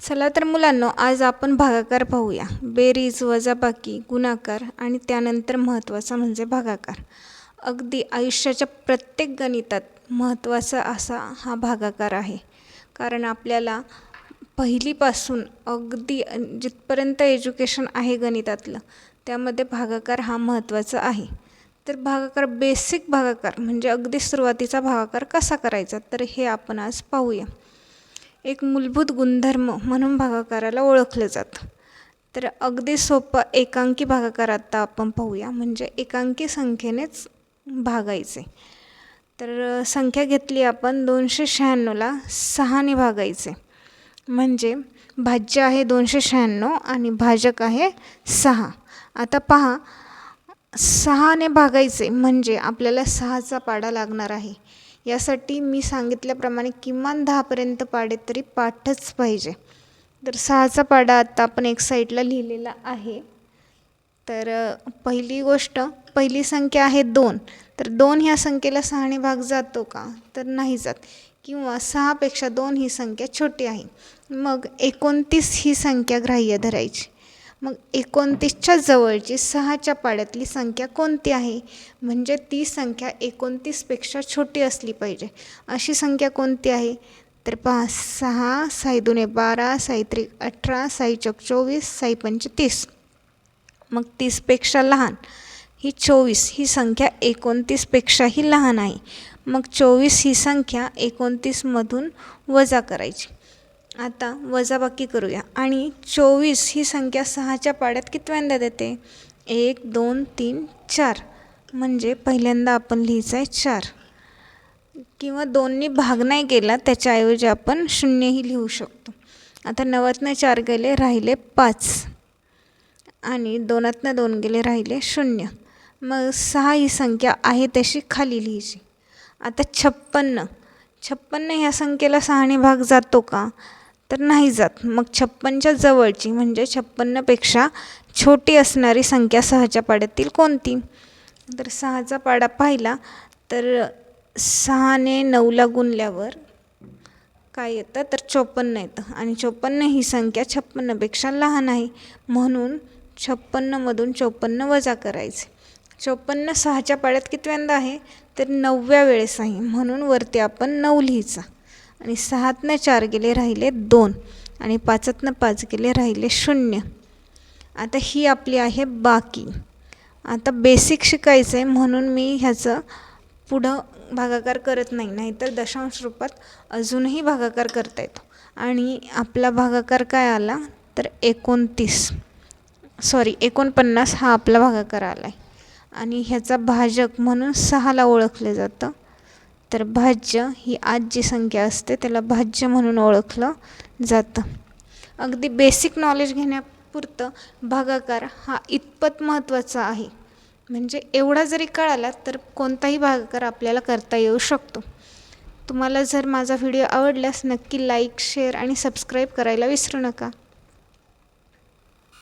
चला तर मुलांनो, आज आपण भागाकार पाहूया. बेरीज, वजाबाकी, गुणाकार आणि त्यानंतर महत्त्वाचा म्हणजे भागाकार. अगदी आयुष्याच्या प्रत्येक गणितात महत्त्वाचा असा हा भागाकार आहे. कारण आपल्याला पहिलीपासून अगदी जिथपर्यंत एज्युकेशन आहे गणितातलं, त्यामध्ये भागाकार हा महत्त्वाचा आहे. तर भागाकार, बेसिक भागाकार म्हणजे अगदी सुरुवातीचा भागाकार कसा करायचा, तर हे आपण आज पाहूया. एक मूलभूत गुणधर्म म्हणून भागाकाराला ओळखलं जातं. तर अगदी सोपा एकांकी भागाकार आता आपण पाहूया. म्हणजे एकांकी संख्येनेच भागायचे. तर संख्या घेतली आपण 296ला 6ने भागायचे. म्हणजे भाज्य आहे 296 आणि भाजक आहे 6. आता पहा, 6ने भागायचे म्हणजे आपल्याला 6चा पाढा लागणार आहे. यासाठी मी सांगितल्याप्रमाणे किमान 10पर्यंत पाढे तरी पाठच पाहिजे. तर 6चा पाढा आता आपण एक साईडला लिहिलेला आहे. तर पहिली गोष्ट, पहिली संख्या आहे 2. तर 2 ह्या संख्येला 6ने भाग जातो का, तर नाही जात. किंवा 6पेक्षा 2 ही संख्या छोटी आहे. मग 29 ही संख्या ग्राह्य धरायची. मग 29च्या जवळची 6च्या पाढ्यातली संख्या कोणती आहे, म्हणजे ती संख्या 29पेक्षा छोटी असली पाहिजे. अशी संख्या कोणती आहे, तर पहा, 6, 6 दुणे 12, 6 त्रिक 18, 6 चौक 24, 6 पंच 30. मग 30पेक्षा लहान ही 24 ही संख्या 29पेक्षाही लहान आहे. मग 24 ही संख्या 29मधून वजा करायची. आता वजाबाकी करूया. आणि 24 ही संख्या 6च्या पाढ्यात कितव्यांदा देते, 1, 2, 3, 4. म्हणजे पहिल्यांदा आपण लिहायचं आहे 4. किंवा 2ने भाग नाही केला, त्याच्याऐवजी आपण 0ही लिहू शकतो. आता 9तनं 4 गेले, राहिले 5. आणि 2तनं 2 गेले, राहिले 0. मग 6 ही संख्या आहे तशी खाली लिहायची. आता 56 ह्या संख्येला 6ने भाग जातो का, तर नाही जात. मग 56च्या जवळची म्हणजे 56पेक्षा छोटी असणारी संख्या 6च्या पाढ्यातील कोणती, तर 6चा पाढा पाहिला तर 6ने 9ला गुणल्यावर काय येतं, तर 54 येतं. आणि 54 ही संख्या 56पेक्षा लहान आहे. म्हणून 56मधून 54 वजा करायचे. 54 6च्या पाढ्यात कितव्यांदा आहे, तर 9व्या वेळेस आहे. म्हणून वरती आपण 9 लिहायचा. आणि 6तनं 4 गेले, राहिले 2. आणि 5तनं 5 गेले, राहिले 0. आता ही आपली आहे बाकी. आता बेसिक शिकायचं आहे म्हणून मी ह्याचं पुढं भागाकार करत नाही, नाहीतर दशांश रूपात अजूनही भागाकार करता येतो. आणि आपला भागाकार काय आला, तर 49 हा आपला भागाकार आला आहे. आणि ह्याचा भाजक म्हणून 6ला ओळखलं जातं. तर भाज्य ही आज जी संख्या असते त्याला भाज्य म्हणून ओळखलं जातं. अगदी बेसिक नॉलेज घेण्यापुरतं भागाकार हा इतपत महत्त्वाचा आहे. म्हणजे एवढा जरी कळाला तर कोणताही भागाकार आपल्याला करता येऊ शकतो. तुम्हाला जर माझा व्हिडिओ आवडल्यास नक्की लाईक, शेअर आणि सबस्क्राईब करायला विसरू नका.